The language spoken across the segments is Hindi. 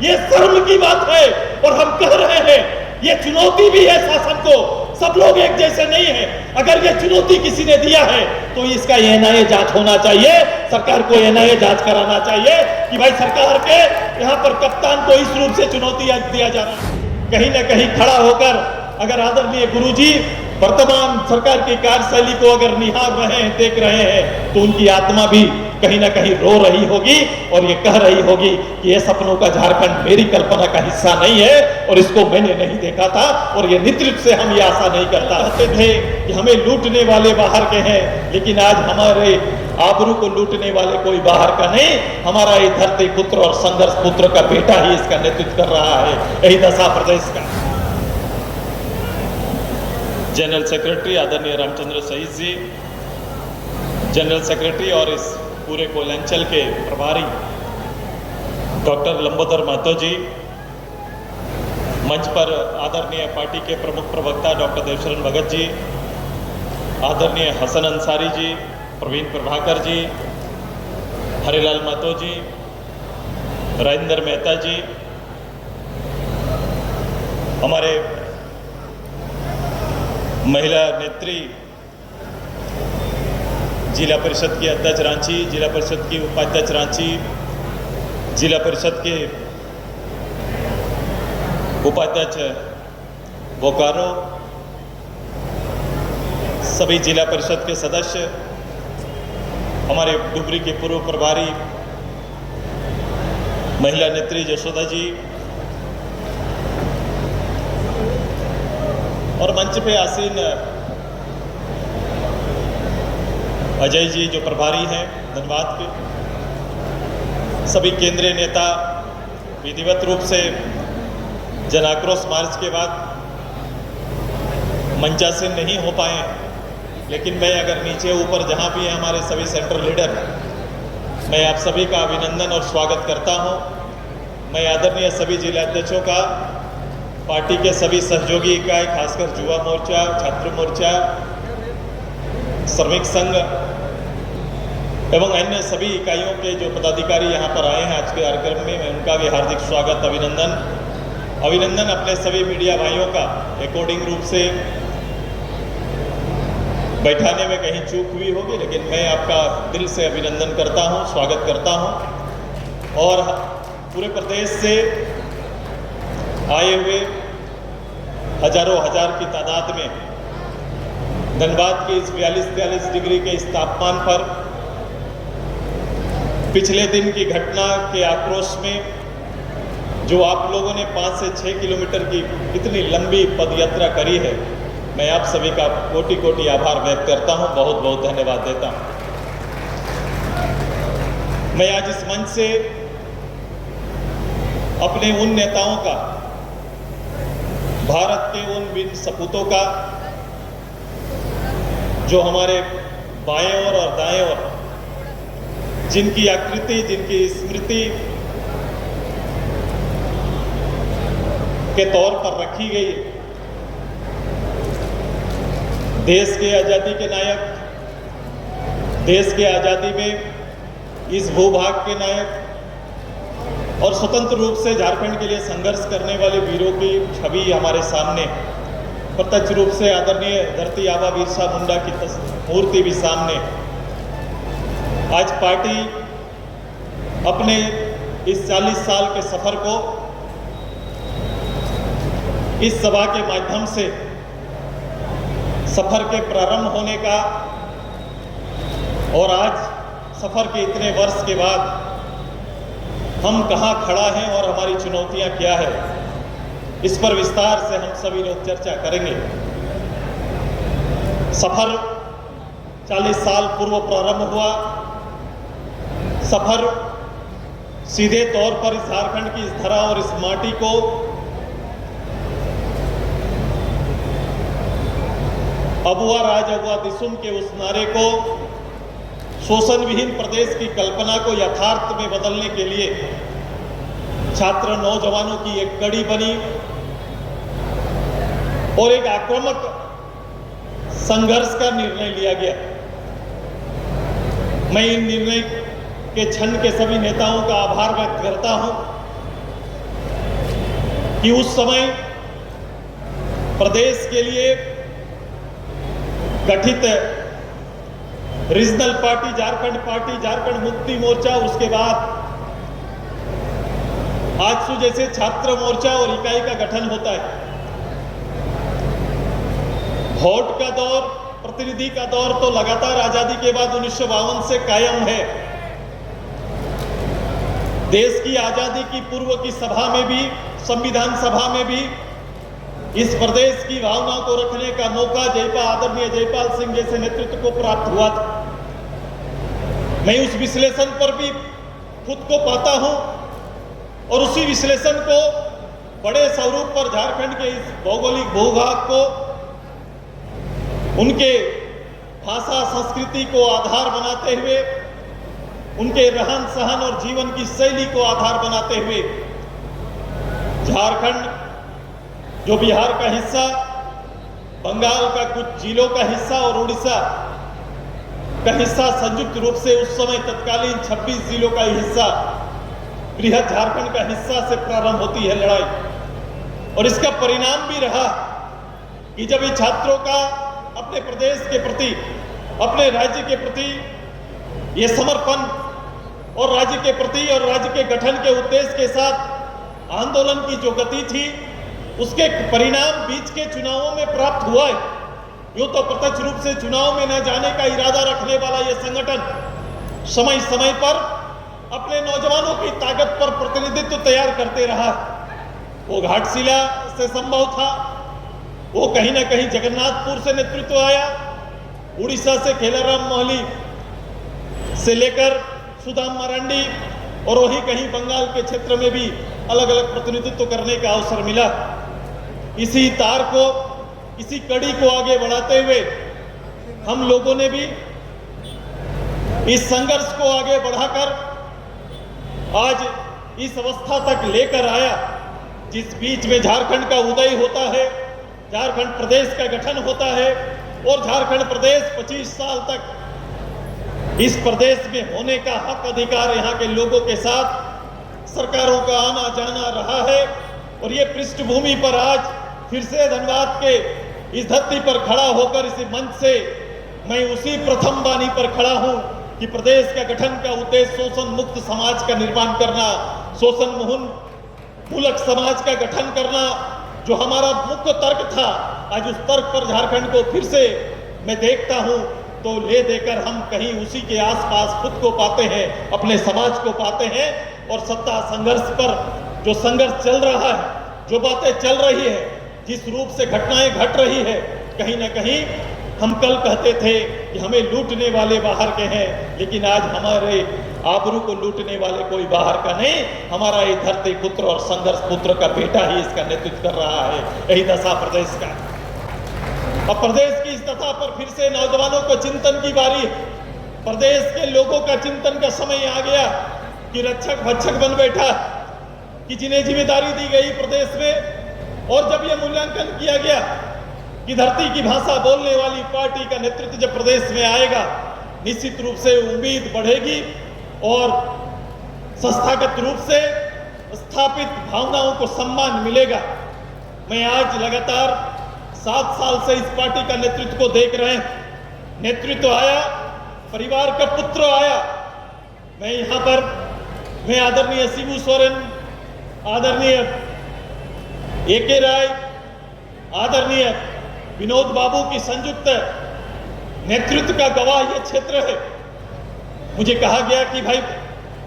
ये शर्म की बात है। और हम कह रहे हैं ये चुनौती भी है शासन को, सब लोग एक जैसे नहीं है। अगर ये चुनौती किसी ने दिया है तो इसका एनआईए जांच होना चाहिए, सरकार को एनआईए जांच कराना चाहिए कि भाई सरकार के यहाँ पर कप्तान को इस रूप से चुनौती दिया जा रहा है। कहीं ना कहीं खड़ा होकर अगर आदरणीय गुरुजी वर्तमान सरकार की कार्यशैली को अगर निहार रहे हैं, देख रहे हैं, तो उनकी आत्मा भी कहीं ना कहीं रो रही होगी और ये कह रही होगी कि ये सपनों का झारखंड मेरी कल्पना का हिस्सा नहीं है और इसको मैंने नहीं देखा था और ये निश्चित से हम ये आशा नहीं करता कहते थे कि हमें लूटने वाले बाहर के हैं, लेकिन आज हमारे आबरू को लूटने वाले कोई बाहर का नहीं, हमारा ये धरती पुत्र और संघर्ष पुत्र का बेटा ही इसका नेतृत्व कर रहा है। यही दशा प्रदेश का। जनरल सेक्रेटरी आदरणीय रामचंद्र सहित जी, जनरल सेक्रेटरी और इस पूरे कोयलांचल के प्रभारी डॉक्टर लंबोदर महतो जी, मंच पर आदरणीय पार्टी के प्रमुख प्रवक्ता डॉक्टर देवशरण भगत जी, आदरणीय हसन अंसारी जी, प्रवीण प्रभाकर जी, हरिलाल महतो जी, राजेंद्र मेहता जी, हमारे महिला नेत्री जिला परिषद की अध्यक्ष रांची, जिला परिषद की उपाध्यक्ष रांची, जिला परिषद के उपाध्यक्ष बोकारो, सभी जिला परिषद के सदस्य, हमारे डुबरी के पूर्व प्रभारी महिला नेत्री जशोदा जी और मंच पे आसीन अजय जी जो प्रभारी हैं धनबाद के, सभी केंद्रीय नेता विधिवत रूप से जन आक्रोश मार्च के बाद मंचासीन नहीं हो पाए, लेकिन मैं अगर नीचे ऊपर जहाँ भी हैं हमारे सभी सेंट्रल लीडर, मैं आप सभी का अभिनंदन और स्वागत करता हूँ। मैं आदरणीय सभी जिलाध्यक्षों का, पार्टी के सभी सहयोगी इकाई, खासकर युवा मोर्चा, छात्र मोर्चा, श्रमिक संघ एवं अन्य सभी इकाइयों के जो पदाधिकारी यहाँ पर आए हैं आज के कार्यक्रम में, मैं उनका भी हार्दिक स्वागत अभिनंदन अपने सभी मीडिया भाइयों का। रिकॉर्डिंग रूप से बैठाने में कहीं चूक हुई होगी, लेकिन मैं आपका दिल से अभिनंदन करता हूँ, स्वागत करता हूँ। और पूरे प्रदेश से आए हुए हजारों हजार की तादाद में धनबाद के इस 42-43 डिग्री के इस तापमान पर पिछले दिन की घटना के आक्रोश में जो आप लोगों ने 5 से 6 किलोमीटर की इतनी लंबी पदयात्रा करी है, मैं आप सभी का कोटि कोटि आभार व्यक्त करता हूं, बहुत बहुत धन्यवाद देता हूं। मैं आज इस मंच से अपने उन नेताओं का, भारत के उन वीर सपूतों का जो हमारे बाएं ओर और दाएं ओर, जिनकी आकृति, जिनकी स्मृति के तौर पर रखी गई, देश के आज़ादी के नायक, देश के आज़ादी में इस भूभाग के नायक और स्वतंत्र रूप से झारखंड के लिए संघर्ष करने वाले वीरों की छवि हमारे सामने, प्रत्यक्ष रूप से आदरणीय धरती आबा बिरसा मुंडा की मूर्ति भी सामने। आज पार्टी अपने इस 40 साल के सफर को इस सभा के माध्यम से सफर के प्रारंभ होने का और आज सफर के इतने वर्ष के बाद हम कहाँ खड़ा हैं और हमारी चुनौतियां क्या है, इस पर विस्तार से हम सभी लोग चर्चा करेंगे। सफर 40 साल पूर्व प्रारंभ हुआ। सफर सीधे तौर पर इस झारखंड की इस धरा और इस माटी को अबुआ राज अबुआ दिसुम के उस नारे को, शोषण विहीन प्रदेश की कल्पना को यथार्थ में बदलने के लिए छात्र नौजवानों की एक कड़ी बनी और एक आक्रामक संघर्ष का निर्णय लिया गया। मैं इन निर्णय के क्षण के सभी नेताओं का आभार व्यक्त करता हूं। कि उस समय प्रदेश के लिए गठित रीजनल पार्टी, झारखंड मुक्ति मोर्चा, उसके बाद आजसू जैसे छात्र मोर्चा और इकाई का गठन होता है। होट का दौर, प्रतिनिधि का दौर तो लगातार आजादी के बाद 1952 से कायम है। देश की आजादी की पूर्व की सभा में भी, संविधान सभा में भी इस प्रदेश की भावनाओं को रखने का मौका आदरणीय जयपाल सिंह जैसे नेतृत्व को प्राप्त हुआ था। मैं उस विश्लेषण पर भी खुद को पाता हूं और उसी विश्लेषण को बड़े स्वरूप पर झारखंड के इस भौगोलिक भूभाग को, उनके भाषा संस्कृति को आधार बनाते हुए, उनके रहन सहन और जीवन की शैली को आधार बनाते हुए झारखंड जो बिहार का हिस्सा, बंगाल का कुछ जिलों का हिस्सा और उड़ीसा का हिस्सा संयुक्त रूप से उस समय तत्कालीन 26 जिलों का हिस्सा बृहद झारखंड का हिस्सा से प्रारंभ होती है लड़ाई। और इसका परिणाम भी रहा कि जब ये छात्रों का अपने प्रदेश के प्रति, अपने राज्य के प्रति ये समर्पण और राज्य के प्रति और राज्य के गठन के उद्देश्य के साथ आंदोलन की जो गति थी, उसके परिणाम बीच के चुनावों में प्राप्त हुआ है। यूं तो प्रत्यक्ष रूप से चुनाव में न जाने का इरादा रखने वाला यह संगठन समय समय पर अपने नौजवानों की ताकत पर प्रतिनिधित्व तैयार करते रहा। वो घाटशिला से संभव था, वो कहीं ना कहीं जगन्नाथपुर से नेतृत्व आया, उड़ीसा से खेलाराम मोहली से लेकर सुदाम मारांडी और वही कहीं बंगाल के क्षेत्र में भी अलग अलग प्रतिनिधित्व करने का अवसर मिला। इसी तार को, इसी कड़ी को आगे बढ़ाते हुए हम लोगों ने भी इस संघर्ष को आगे बढ़ाकर आज इस अवस्था तक लेकर आया जिस बीच में झारखंड का उदय होता है, झारखंड प्रदेश का गठन होता है और झारखंड प्रदेश 25 साल तक इस प्रदेश में होने का हक अधिकार यहाँ के लोगों के साथ सरकारों का आना जाना रहा है। और ये पृष्ठभूमि पर आज फिर से धनबाद के इस धरती पर खड़ा होकर इसी मंच से मैं उसी प्रथम वाणी पर खड़ा हूं कि प्रदेश का गठन का उद्देश्य शोषण मुक्त समाज का निर्माण करना, शोषण मूलक समाज का गठन करना, जो हमारा मुख्य तर्क था, आज उस तर्क पर झारखंड को फिर से मैं देखता हूं तो ले देकर हम कहीं उसी के आसपास खुद को पाते हैं, अपने समाज को पाते हैं। और सत्ता संघर्ष पर जो संघर्ष चल रहा है, जो बातें चल रही है, जिस रूप से घटनाएं घट रही है, कहीं ना कहीं हम कल कहते थे कि हमें लूटने वाले बाहर के हैं, लेकिन आज हमारे आबरू को लूटने वाले कोई बाहर का नहीं, हमारा ये धरती पुत्र और संघर्ष पुत्र का बेटा ही इसका नेतृत्व कर रहा है। यही दशा प्रदेश का। अब प्रदेश की इस दशा पर फिर से नौजवानों को चिंतन की बारी है। प्रदेश के लोगों का चिंतन का समय आ गया कि रक्षक भक्षक बन बैठा, कि जिन्हें जिम्मेदारी दी गई प्रदेश में, और जब यह मूल्यांकन किया गया कि धरती की भाषा बोलने वाली पार्टी का नेतृत्व जब प्रदेश में आएगा, निश्चित रूप से उम्मीद बढ़ेगी और संस्थागत रूप से स्थापित भावनाओं को सम्मान मिलेगा। मैं आज लगातार 7 साल से इस पार्टी का नेतृत्व को देख रहे हैं। नेतृत्व आया, परिवार का पुत्र आया। मैं यहाँ पर आदरणीय शिबू सोरेन, आदरणीय ए.के. राय, आदरणीय विनोद बाबू की संयुक्त नेतृत्व का गवाह यह क्षेत्र है। मुझे कहा गया कि भाई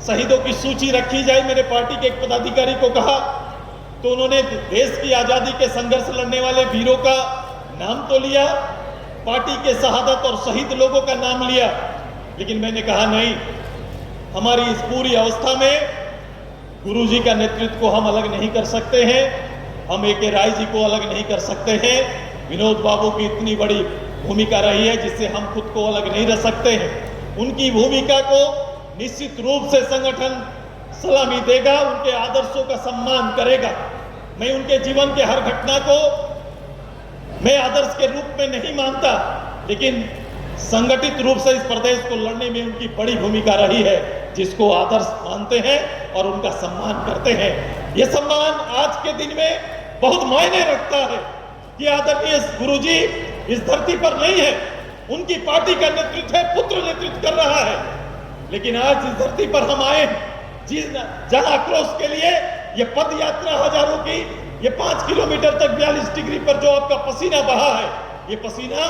शहीदों की सूची रखी जाए। मेरे पार्टी के एक पदाधिकारी को कहा तो उन्होंने देश की आजादी के संघर्ष लड़ने वाले वीरों का नाम तो लिया, पार्टी के शहादत और शहीद लोगों का नाम लिया, लेकिन मैंने कहा नहीं, हमारी इस पूरी अवस्था में गुरुजी का नेतृत्व को हम अलग नहीं कर सकते हैं, हम ए.के. राय जी को अलग नहीं कर सकते हैं। विनोद बाबू की इतनी बड़ी भूमिका रही है जिससे हम खुद को अलग नहीं रख सकते हैं। उनकी भूमिका को निश्चित रूप से संगठन सलामी देगा, उनके आदर्शों का सम्मान करेगा। मैं उनके जीवन के हर घटना को मैं आदर्श के रूप में नहीं मानता, लेकिन संगठित रूप से इस प्रदेश को लड़ने में उनकी बड़ी भूमिका रही है, जिसको आदर्श मानते हैं और उनका सम्मान करते हैं। यह सम्मान आज के दिन में बहुत मायने रखता है कि आदरणीय गुरुजी इस धरती पर नहीं है, उनकी पार्टी का नेतृत्व है, पुत्र नेतृत्व कर रहा है। लेकिन आज इस धरती पर हम आए जहां आक्रोश के लिए ये पद यात्रा हजारों की, ये 5 किलोमीटर तक 42 डिग्री पर जो आपका पसीना बहा है, ये पसीना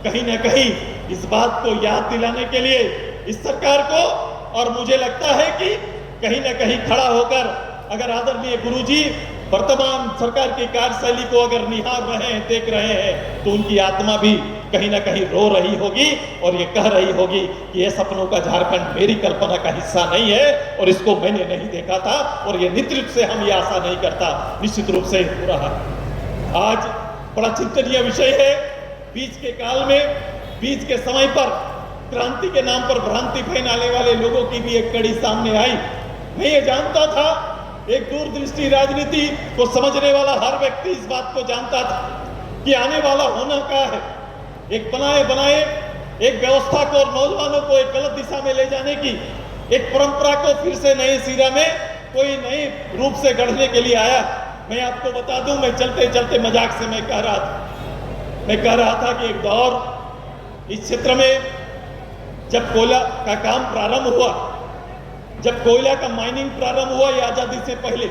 कहीं ना कहीं इस बात को याद दिलाने के लिए इस सरकार को, और मुझे लगता है कि कहीं ना कहीं खड़ा होकर अगर आदरणीय गुरुजी वर्तमान सरकार की कार्यशैली को अगर निहार रहे हैं, देख रहे हैं, तो उनकी आत्मा भी कहीं ना कहीं रो रही होगी और ये कह रही होगी कि ये सपनों का झारखंड मेरी कल्पना का हिस्सा नहीं है और इसको मैंने नहीं देखा था, और ये नेतृत्व से हम ये आशा नहीं करता। निश्चित रूप से हो रहा है। आज बड़ा चिंतनीय विषय है। बीच के काल में, बीच के समय पर क्रांति के नाम पर भ्रांति फैलाने वाले लोगों की भी एक कड़ी सामने आई। मैं ये जानता था, एक दूरदृष्टि राजनीति को समझने वाला हर व्यक्ति इस बात को जानता था कि आने वाला होना क्या है। एक बनाए बनाए एक व्यवस्था को और नौजवानों को एक गलत दिशा में ले जाने की, एक परंपरा को फिर से नए सिरा में कोई नए रूप से गढ़ने के लिए आया। मैं आपको बता दूं, मैं चलते चलते मजाक से मैं कह रहा था कि एक दौर इस क्षेत्र में जब कोयला का काम प्रारंभ हुआ, जब कोयला का माइनिंग प्रारंभ हुआ, ये आजादी से पहले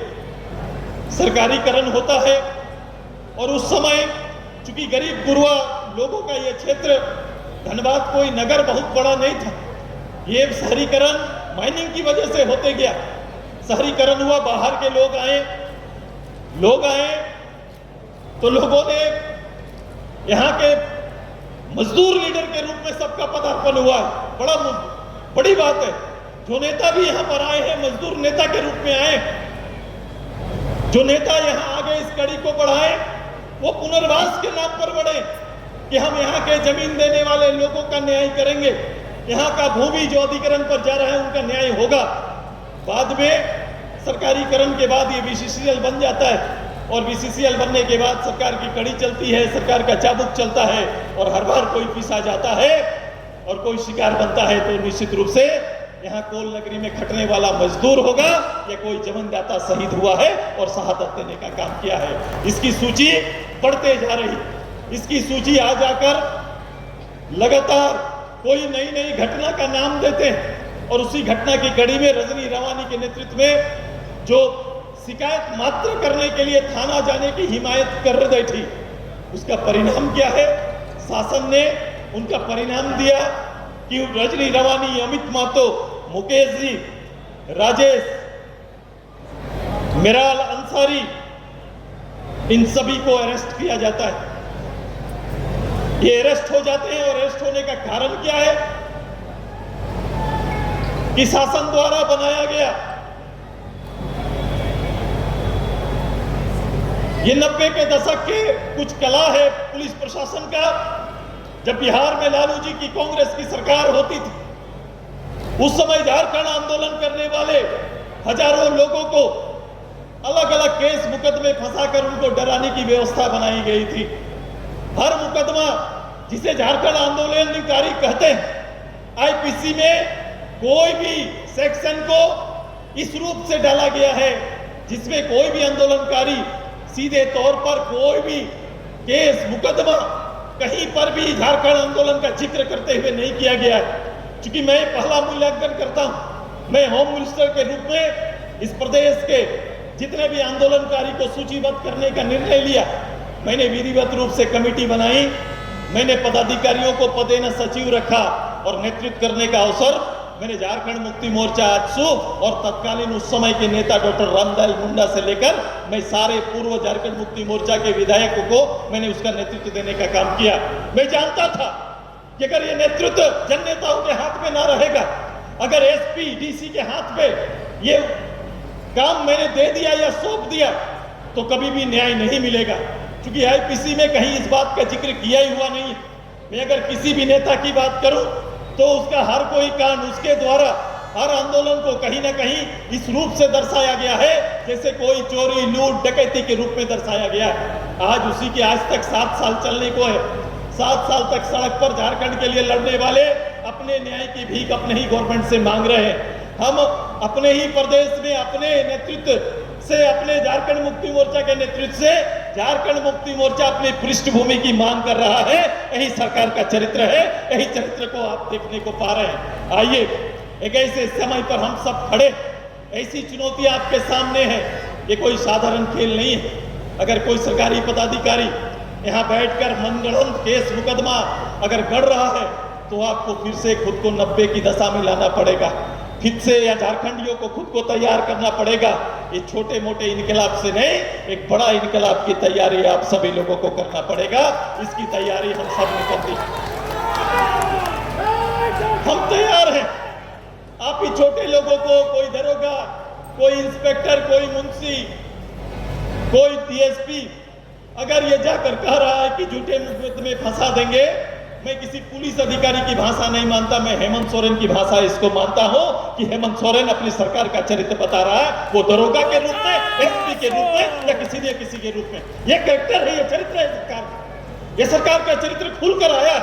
सरकारीकरण होता है, और उस समय चूंकि गरीब गुरुआ लोगों का ये क्षेत्र, धनबाद कोई नगर बहुत बड़ा नहीं था, ये शहरीकरण माइनिंग की वजह से होते गया। शहरीकरण हुआ, बाहर के लोग आए तो लोगों ने यहाँ के मजदूर लीडर के रूप में सबका पदार्पण हुआ। बड़ी बात है। जो नेता भी यहाँ पर आए हैं, मजदूर नेता के रूप में आए। जो नेता यहाँ आगे इस कड़ी को बढ़ाए, वो पुनर्वास के नाम पर बढ़े कि हम यहाँ के जमीन देने वाले लोगों का न्याय करेंगे, यहाँ का भूमि जो अधिग्रहण पर जा रहा है उनका न्याय होगा। बाद में सरकारीकरण के बाद ये बीसीसीएल बन जाता है, और बीसीसीएल बनने के बाद सरकार की कड़ी चलती है, सरकार का चाबुक चलता है, और हर बार कोई पीसा जाता है और कोई शिकार बनता है, तो निश्चित रूप से यहाँ कोल नगरी में खटने वाला मजदूर होगा या कोई जमींदाता शहीद हुआ है और शहादत देने का काम किया है। इसकी सूची बढ़ते जा रही, इसकी सूची आ जाकर लगातार कोई नई नई घटना का नाम देते हैं, और उसी घटना की कड़ी में रजनी रवानी के नेतृत्व में जो शिकायत मात्र करने के लिए थाना जाने की हिमायत कर रही थी, उसका परिणाम क्या है? शासन ने उनका परिणाम दिया कि रजनी रवानी, अमित महतो, मुकेश जी, राजेश, मिराल अंसारी, इन सभी को अरेस्ट किया जाता है। ये अरेस्ट हो जाते हैं, और अरेस्ट होने का कारण क्या है? कि शासन द्वारा बनाया गया ये 90 के दशक के कुछ कला है पुलिस प्रशासन का। जब बिहार में लालू जी की कांग्रेस की सरकार होती थी, उस समय झारखंड आंदोलन करने वाले हजारों लोगों को अलग अलग केस मुकदमे फंसाकर उनको डराने की व्यवस्था बनाई गई थी। हर मुकदमा जिसे झारखंड आंदोलनकारी कहते हैं, आईपीसी में कोई भी सेक्शन को इस रूप से डाला गया है जिसमें कोई भी आंदोलनकारी सीधे तौर पर कोई भी केस मुकदमा कहीं पर भी झारखंड आंदोलन का जिक्र करते हुए नहीं किया गया है। क्योंकि मैं पहला मूल्यांकन करता हूं, मैं होम मिनिस्टर के रूप में इस प्रदेश के जितने भी आंदोलनकारी को सूचीबद्ध करने का निर्णय लिया। मैंने विधिवत रूप से कमेटी बनाई, मैंने पदाधिकारियों को पदेन सचिव रखा, और नेतृत्व करने का अवसर मैंने झारखंड मुक्ति मोर्चा आजसू और तत्कालीन उस समय के नेता डॉक्टर रामदयाल मुंडा से लेकर मैं सारे पूर्व झारखंड मुक्ति मोर्चा के विधायकों को मैंने उसका नेतृत्व देने का काम किया। मैं जानता था कि अगर ये नेतृत्व जन नेताओं के हाथ में ना रहेगा, अगर एसपी डीसी के हाथ में ये काम मैंने दे दिया या सौंप दिया, तो कभी भी न्याय नहीं मिलेगा। क्योंकि आईपीसी में कहीं इस बात का जिक्र किया ही हुआ नहीं। मैं अगर किसी भी नेता की बात करूं तो उसका हर कोई कांड उसके द्वारा हर आंदोलन को कहीं ना कहीं इस रूप से दर्शाया गया है जैसे कोई चोरी, लूट, डकैती के रूप में दर्शाया गया है। आज उसी के आज तक 7 साल चलने को है। 7 साल तक सड़क पर झारखंड के लिए लड़ने वाले अपने न्याय की भीख अपने ही गवर्नमेंट से मांग रहे हैं। हम अपने ही प्रदेश में अपने नेतृत्व से, अपने झारखंड मुक्ति मोर्चा के नेतृत्व से झारखंड मुक्ति मोर्चा अपनी पृष्ठभूमि की मांग कर रहा है। यही सरकार का चरित्र है, यही चरित्र को आप देखने को पा रहे हैं। आइए, एक ऐसे समय पर हम सब खड़े, ऐसी चुनौती आपके सामने है। ये कोई साधारण खेल नहीं है। अगर कोई सरकारी पदाधिकारी यहाँ बैठकर मनगढ़ंत केस मुकदमा अगर गढ़ रहा है तो आपको फिर से खुद को 90 की दशा में लाना पड़ेगा, फिर से या झारखंडियों को खुद को तैयार करना पड़ेगा। ये छोटे मोटे इनकलाब से नहीं, एक बड़ा इनकलाब की तैयारी आप सभी लोगों को करना पड़ेगा। इसकी तैयारी हम सब ने कर दी, हम तैयार हैं। आप ही छोटे लोगों को, कोई दरोगा, कोई इंस्पेक्टर, कोई मुंशी, कोई डीएसपी अगर ये जाकर कह रहा है कि झूठे मुकदमे फंसा देंगे, मैं किसी पुलिस अधिकारी की भाषा नहीं मानता, मैं हेमंत सोरेन की भाषा इसको मानता हूं कि हेमंत सोरेन अपनी सरकार का चरित्र बता रहा है। वो दरोगा के रूप में, एसपी के रूप में या किसी के रूप में। ये कैरेक्टर है, ये चरित्र है सरकार का। ये सरकार का चरित्र खुलकर आया।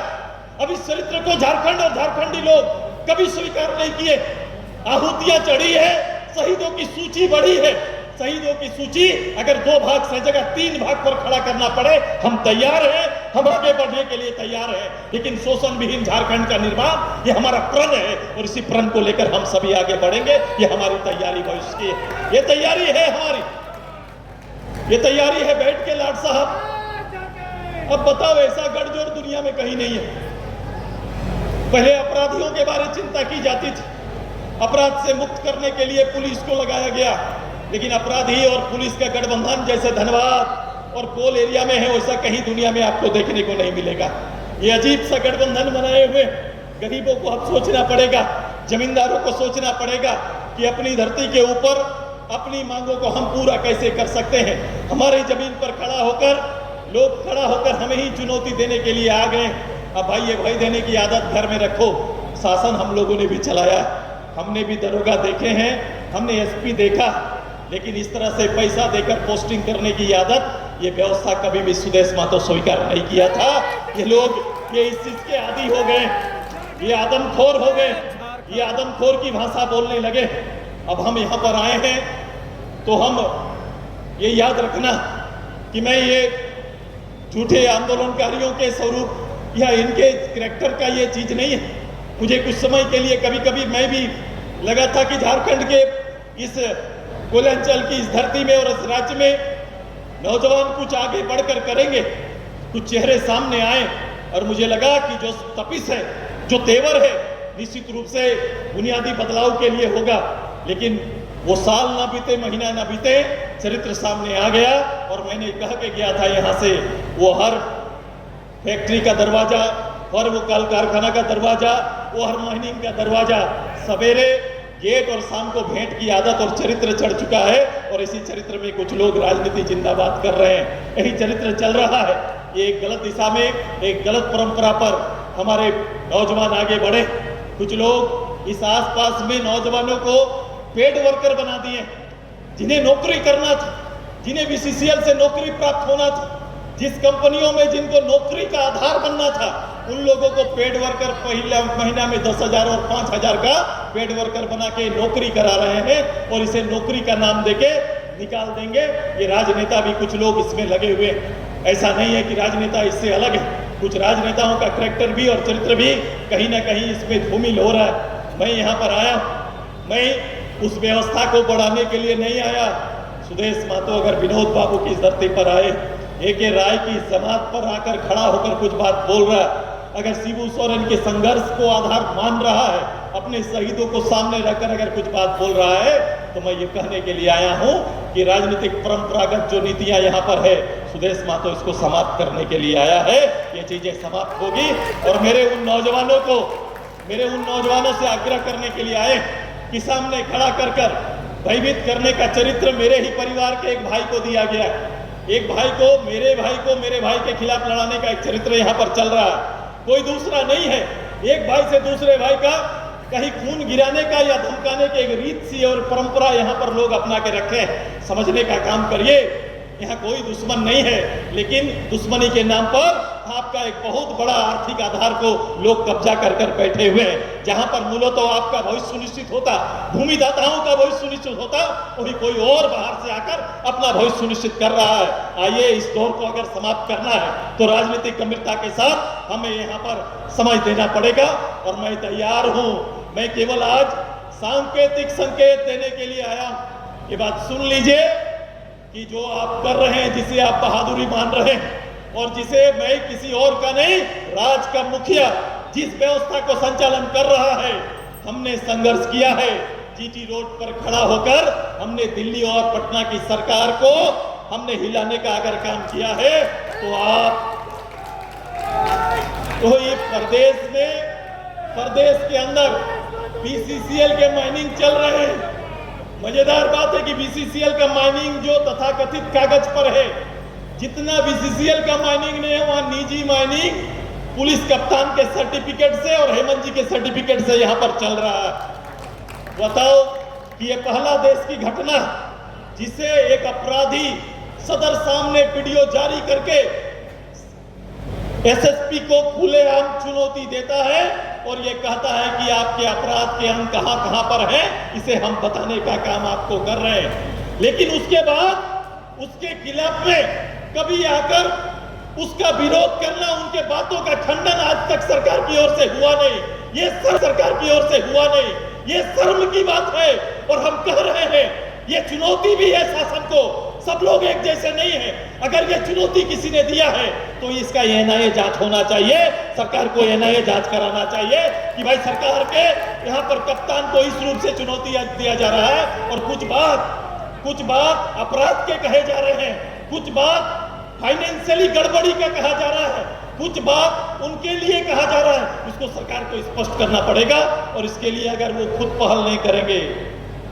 अब इस चरित्र को झारखंड और झारखंडी लोग कभी स्वीकार नहीं किए। आहुतियां चढ़ी है, शहीदों की सूची बढ़ी है। शहीदों की सूची अगर 2 भाग से जगह 3 भाग पर खड़ा करना पड़े, हम तैयार हैं, हम आगे बढ़ने के लिए तैयार हैं। लेकिन शोषण विहीन झारखंड का निर्माण ये हमारा प्रण है और इसी प्रण को लेकर हम सभी आगे बढ़ेंगे। ये हमारी तैयारी भविष्य की है, ये तैयारी है हमारी, ये तैयारी है। बैठ के लाड साहब, अब बताओ, ऐसा गठजोड़ दुनिया में कहीं नहीं है। पहले अपराधियों के बारे में चिंता की जाती थी, अपराध से मुक्त करने के लिए पुलिस को लगाया गया, लेकिन अपराधी और पुलिस का गठबंधन जैसे धनबाद और कोल एरिया में है वैसा कहीं दुनिया में आपको देखने को नहीं मिलेगा। ये अजीब सा गठबंधन बनाए हुए गरीबों को अब सोचना पड़ेगा, जमींदारों को सोचना पड़ेगा कि अपनी धरती के ऊपर अपनी मांगों को हम पूरा कैसे कर सकते हैं। हमारी जमीन पर खड़ा होकर हमें ही चुनौती देने के लिए आ गए। अब भाई ये भाई देने की आदत घर में रखो। शासन हम लोगों ने भी चलाया, हमने भी दरोगा देखे हैं, हमने एसपी देखा, लेकिन इस तरह से पैसा देकर पोस्टिंग करने की आदत, ये व्यवस्था कभी भी सुदेश महतो स्वीकार नहीं किया था। ये लोग ये इस चीज के आदी हो गए, ये आदमखोर हो गए, ये आदमखोर की भाषा बोलने लगे। अब हम यहाँ पर आए हैं तो हम ये याद रखना कि मैं ये झूठे आंदोलनकारियों के स्वरूप या इनके कैरेक्टर का ये चीज नहीं है। मुझे कुछ समय के लिए कभी कभी मैं भी लगा था कि झारखंड के इस कोयलांचल की इस धरती में और इस राज्य में नौजवान कुछ आगे बढ़कर करेंगे, कुछ चेहरे सामने आए और मुझे लगा कि जो तपिश है, जो तेवर है, निश्चित रूप से बुनियादी बदलाव के लिए होगा। लेकिन वो साल ना बीते, महीना ना बीते, चरित्र सामने आ गया और मैंने कह के गया था यहाँ से, वो हर फैक्ट्री का दरवाजा, हर वो कल कारखाना का दरवाजा, वो हर माइनिंग का दरवाजा, सवेरे गेट और शाम को भेंट की आदत और चरित्र चढ़ चुका है। और इसी चरित्र में कुछ लोग राजनीति जिंदाबाद कर रहे हैं, यही चरित्र चल रहा है। ये एक गलत दिशा में, एक गलत परंपरा पर हमारे नौजवान आगे बढ़े। कुछ लोग इस आसपास में नौजवानों को पेड वर्कर बना दिए, जिन्हें नौकरी करना था, जिन्हें बीसीसीएल से नौकरी प्राप्त होना था, जिस कंपनियों में जिनको नौकरी का आधार बनना था, उन लोगों को पेड वर्कर पहले महीना में 10,000 और 5,000 का पेड वर्कर बना के नौकरी करा रहे हैं और इसे नौकरी का नाम देके निकाल देंगे। ये राजनेता भी कुछ लोग इसमें लगे हुए हैं। ऐसा नहीं है कि राजनेता इससे अलग है, कुछ राजनेताओं का कैरेक्टर भी और चरित्र भी कहीं ना कहीं इसमें धूमिल हो रहा है। मैं यहाँ पर आया, मैं उस व्यवस्था को बढ़ाने के लिए नहीं आया। सुदेश महतो अगर विनोद बाबू की इस धरती पर आए, AK राय की समाज पर आकर खड़ा होकर कुछ बात बोल रहा है, अगर शिबू सोरेन के संघर्ष को आधार मान रहा है, अपने शहीदों को सामने रखकर अगर कुछ बात बोल रहा है, तो मैं ये कहने के लिए आया हूं कि राजनीतिक परंपरागत जो नीतियां यहाँ पर है, सुदेश महतो इसको समाप्त करने के लिए आया है। ये चीजें समाप्त होगी और मेरे उन नौजवानों से आग्रह करने के लिए आए कि सामने खड़ा कर भयभीत करने का चरित्र मेरे ही परिवार के एक भाई को दिया गया। एक भाई को, मेरे भाई के खिलाफ लड़ाने का एक चरित्र यहाँ पर चल रहा है, कोई दूसरा नहीं है। एक भाई से दूसरे भाई का कहीं खून गिराने का या धमकाने की एक रीत सी और परंपरा यहाँ पर लोग अपना के रखे हैं। समझने का काम करिए, यहाँ कोई दुश्मन नहीं है, लेकिन दुश्मनी के नाम पर आपका एक बहुत बड़ा आर्थिक आधार को लोग कब्जा कर कर बैठे हुए हैं। जहां पर मूलतः तो आपका भविष्य सुनिश्चित होता, भूमिदाताओं का भविष्य सुनिश्चित होता, वही कोई और बाहर से आकर अपना भविष्य सुनिश्चित कर रहा है। आइए, इस दौर को अगर समाप्त करना है तो राजनीतिक गंभीरता के साथ हमें यहाँ पर समय देना पड़ेगा और मैं तैयार हूं। मैं केवल आज सांकेतिक संकेत देने के लिए आया हूं। ये बात सुन लीजिए कि जो आप कर रहे हैं, जिसे आप बहादुरी मान रहे हैं और जिसे मैं किसी और का नहीं, राज का मुखिया जिस व्यवस्था को संचालन कर रहा है, हमने संघर्ष किया है। जीटी रोड पर खड़ा होकर हमने दिल्ली और पटना की सरकार को हमने हिलाने का अगर काम किया है तो आप तो ये प्रदेश के अंदर बीसीसीएल के माइनिंग चल रहे हैं। मजेदार बात है कि बीसीसीएल का माइनिंग जो तथाकथित कागज पर है, जितना बीसीसीएल का माइनिंग नहीं है, वहां निजी माइनिंग पुलिस कप्तान के सर्टिफिकेट से और हेमंत जी के सर्टिफिकेट से यहां पर चल रहा है। बताओ कि ये पहला देश की घटना जिसे एक अपराधी सदर सामने वीडियो जारी करके एसएसपी को खुलेआम चुनौती देता है और ये कहता है कि आपके अपराध के अंग कहां कहां पर हैं, इसे हम बताने का काम आपको कर रहे हैं। लेकिन उसके बाद उसके खिलाफ में कभी आकर उसका विरोध करना, उनके बातों का खंडन आज तक सरकार की ओर से हुआ नहीं। ये सरकार की ओर से हुआ नहीं, ये शर्म की बात है। और हम कह रहे हैं ये चुनौती भी है शासन को, सब लोग एक जैसे नहीं है। अगर ये चुनौती किसी ने दिया है तो इसका एनआईए जांच होना चाहिए, सरकार को एनआईए जांच कराना चाहिए कि भाई सरकार के यहाँ पर कप्तान को इस रूप से चुनौती दिया जा रहा है। और कुछ बात अपराध के कहे जा रहे हैं, कुछ बात फाइनेंशियली गड़बड़ी का कहा जा रहा है, कुछ बात उनके लिए कहा जा रहा है। इसको सरकार को स्पष्ट करना पड़ेगा और इसके लिए अगर वो खुद पहल नहीं करेंगे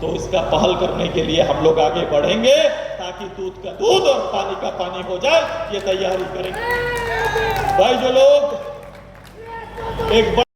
तो इसका पहल करने के लिए हम लोग आगे बढ़ेंगे ताकि दूध का दूध और पानी का पानी हो जाए। ये तैयारी करेंगे भाई। जो लोग एक